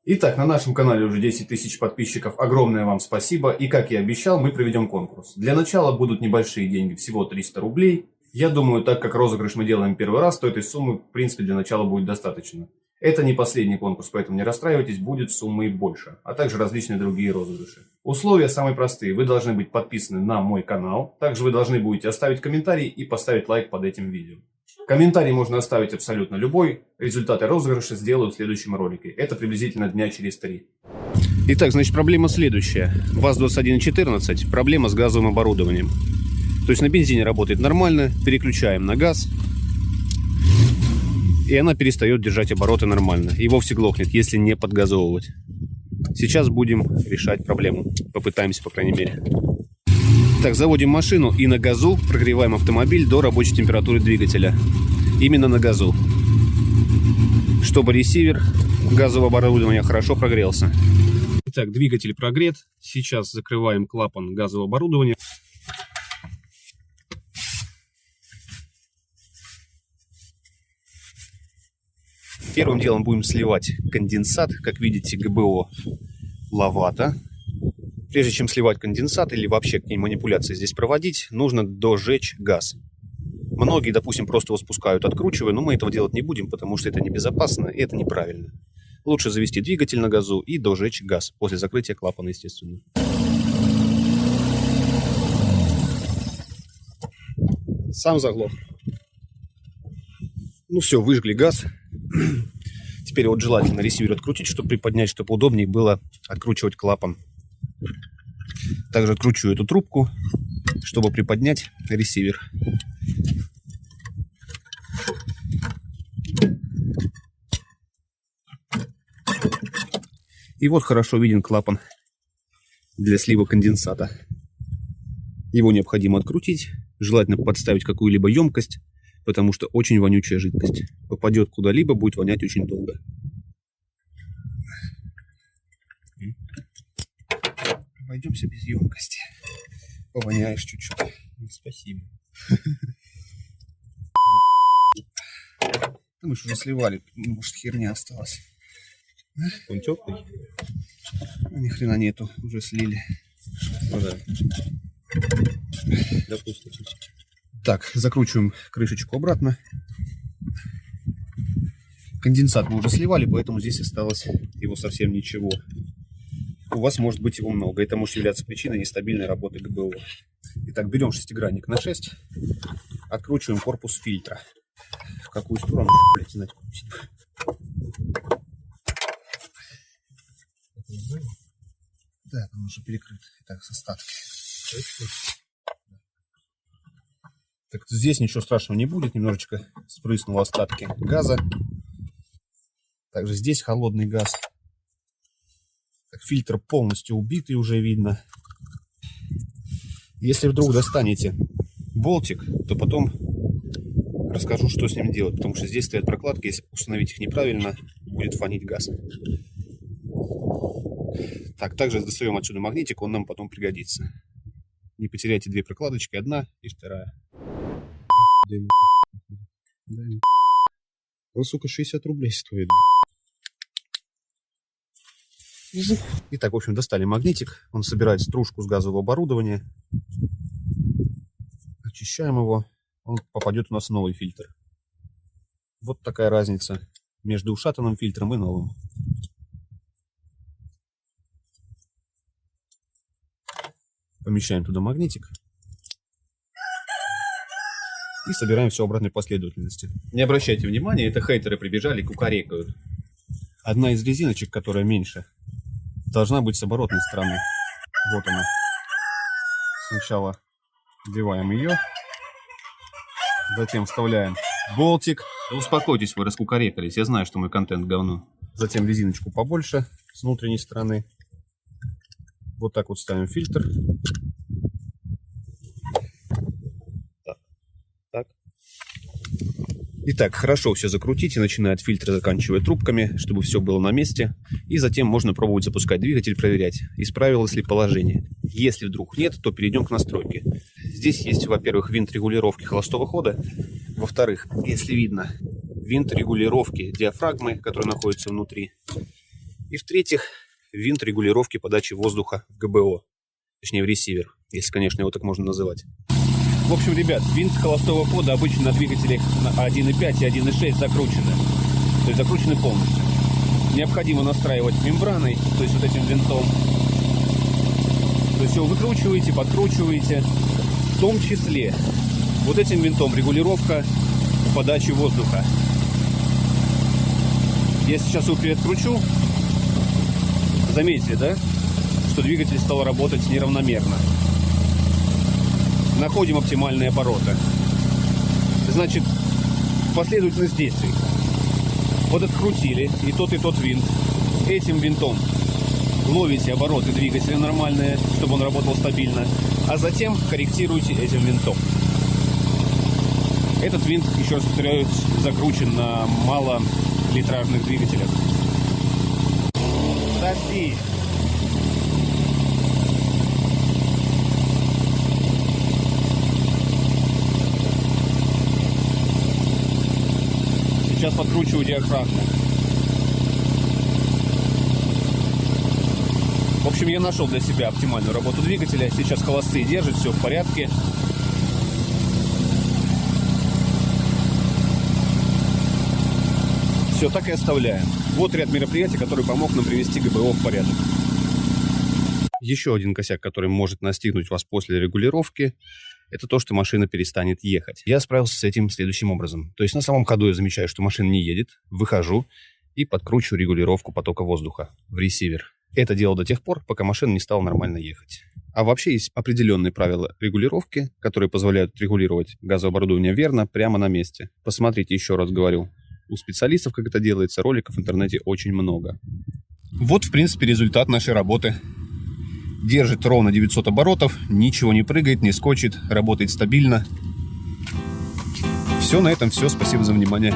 Итак, на нашем канале уже 10 тысяч подписчиков. Огромное вам спасибо. И как я обещал, мы проведем конкурс. Для начала будут небольшие деньги, всего 300 рублей. Я думаю, так как розыгрыш мы делаем первый раз, то этой суммы, в принципе, для начала будет достаточно. Это не последний конкурс, поэтому не расстраивайтесь, будет суммы и больше. А также различные другие розыгрыши. Условия самые простые. Вы должны быть подписаны на мой канал. Также вы должны будете оставить комментарий и поставить лайк под этим видео. Комментарий можно оставить абсолютно любой. Результаты розыгрыша сделаю в следующем ролике. Это приблизительно дня через 3. Итак, значит, проблема следующая. ВАЗ-2114. Проблема с газовым оборудованием. То есть на бензине работает нормально. Переключаем на газ. И она перестает держать обороты нормально. И вовсе глохнет, если не подгазовывать. Сейчас будем решать проблему. Попытаемся, по крайней мере. Так, заводим машину и на газу прогреваем автомобиль до рабочей температуры двигателя. Именно на газу. Чтобы ресивер газового оборудования хорошо прогрелся. Итак, двигатель прогрет. Сейчас закрываем клапан газового оборудования. Первым делом будем сливать конденсат. Как видите, ГБО ловато. Прежде чем сливать конденсат или вообще к ней манипуляции здесь проводить, нужно дожечь газ. Многие, допустим, просто его спускают, откручивая, но мы этого делать не будем, потому что это небезопасно и это неправильно. Лучше завести двигатель на газу и дожечь газ, после закрытия клапана, естественно. Сам заглох. Ну все, выжгли газ. Теперь вот желательно ресивер открутить, чтобы приподнять, чтобы удобнее было откручивать клапан. Также откручиваю эту трубку, чтобы приподнять ресивер. И вот хорошо виден клапан для слива конденсата. Его необходимо открутить, желательно подставить какую-либо емкость, потому что очень вонючая жидкость. Попадет куда-либо, будет вонять очень долго. Обойдемся без емкости. Повоняешь чуть-чуть. Спасибо. Мы же уже сливали. Может, херня осталась. Он теплый? Ни хрена нету. Уже слили. Ну да. Допустим. Так, закручиваем крышечку обратно. Конденсат мы уже сливали, поэтому здесь осталось его совсем ничего. У вас может быть его много. Это может являться причиной нестабильной работы ГБО. Итак, берем шестигранник на 6. Откручиваем корпус фильтра. В какую сторону? Блять, знать. Да, там уже перекрыт. Итак, с остатки. Так, здесь ничего страшного не будет. Немножечко спрыснул остатки газа. Также здесь холодный газ. Так, фильтр полностью убитый уже видно. Если вдруг достанете болтик, то потом расскажу, что с ним делать. Потому что здесь стоят прокладки. Если установить их неправильно, будет фонить газ. Так, также достаем отсюда магнитик, он нам потом пригодится. Не потеряйте две прокладочки, одна и вторая. Ну, сука, 60 рублей стоит. Итак, в общем, достали магнитик. Он собирает стружку с газового оборудования. Очищаем его. Он попадет у нас в новый фильтр. Вот такая разница между ушатанным фильтром и новым. Помещаем туда магнитик. И собираем все в обратной последовательности. Не обращайте внимания, это хейтеры прибежали, кукарекают. Одна из резиночек, которая меньше, должна быть с оборотной стороны. Вот она. Сначала вдеваем ее. Затем вставляем болтик. Да успокойтесь, вы раскукарекались. Я знаю, что мой контент говно. Затем резиночку побольше с внутренней стороны. Вот так вот ставим фильтр. Так. Итак, хорошо все закрутите, начиная от фильтра, заканчивая трубками, чтобы все было на месте. И затем можно пробовать запускать двигатель, проверять, исправилось ли положение. Если вдруг нет, то перейдем к настройке. Здесь есть, во-первых, винт регулировки холостого хода. Во-вторых, если видно, винт регулировки диафрагмы, который находится внутри. И в-третьих, винт регулировки подачи воздуха в ГБО. Точнее, в ресивер, если, конечно, его так можно называть. В общем, ребят, винт холостого хода обычно на двигателях 1.5 и 1.6 закручены. То есть закручены полностью. Необходимо настраивать мембраной, то есть вот этим винтом. То есть его выкручиваете, подкручиваете. В том числе вот этим винтом регулировка подачи воздуха. Я сейчас его переоткручу. Заметили, да? Что двигатель стал работать неравномерно. Находим оптимальные обороты. Значит, последовательность действий. Вот открутили и тот винт. Этим винтом ловите обороты двигателя нормальные, чтобы он работал стабильно, а затем корректируйте этим винтом. Этот винт, еще раз повторяю, закручен на малолитражных двигателях. Подожди! Сейчас подкручиваю диафрагму. В общем, я нашел для себя оптимальную работу двигателя. Сейчас холостые держит, все в порядке. Все, так и оставляем. Вот ряд мероприятий, который помог нам привести ГБО в порядок. Еще один косяк, который может настигнуть вас после регулировки, это то, что машина перестанет ехать. Я справился с этим следующим образом. То есть на самом ходу я замечаю, что машина не едет, выхожу и подкручиваю регулировку потока воздуха в ресивер. Это делал до тех пор, пока машина не стала нормально ехать. А вообще есть определенные правила регулировки, которые позволяют регулировать газооборудование верно прямо на месте. Посмотрите, еще раз говорю. У специалистов, как это делается, роликов в интернете очень много. Вот, в принципе, результат нашей работы. Держит ровно 900 оборотов, ничего не прыгает, не скочит, работает стабильно. Все на этом все. Спасибо за внимание.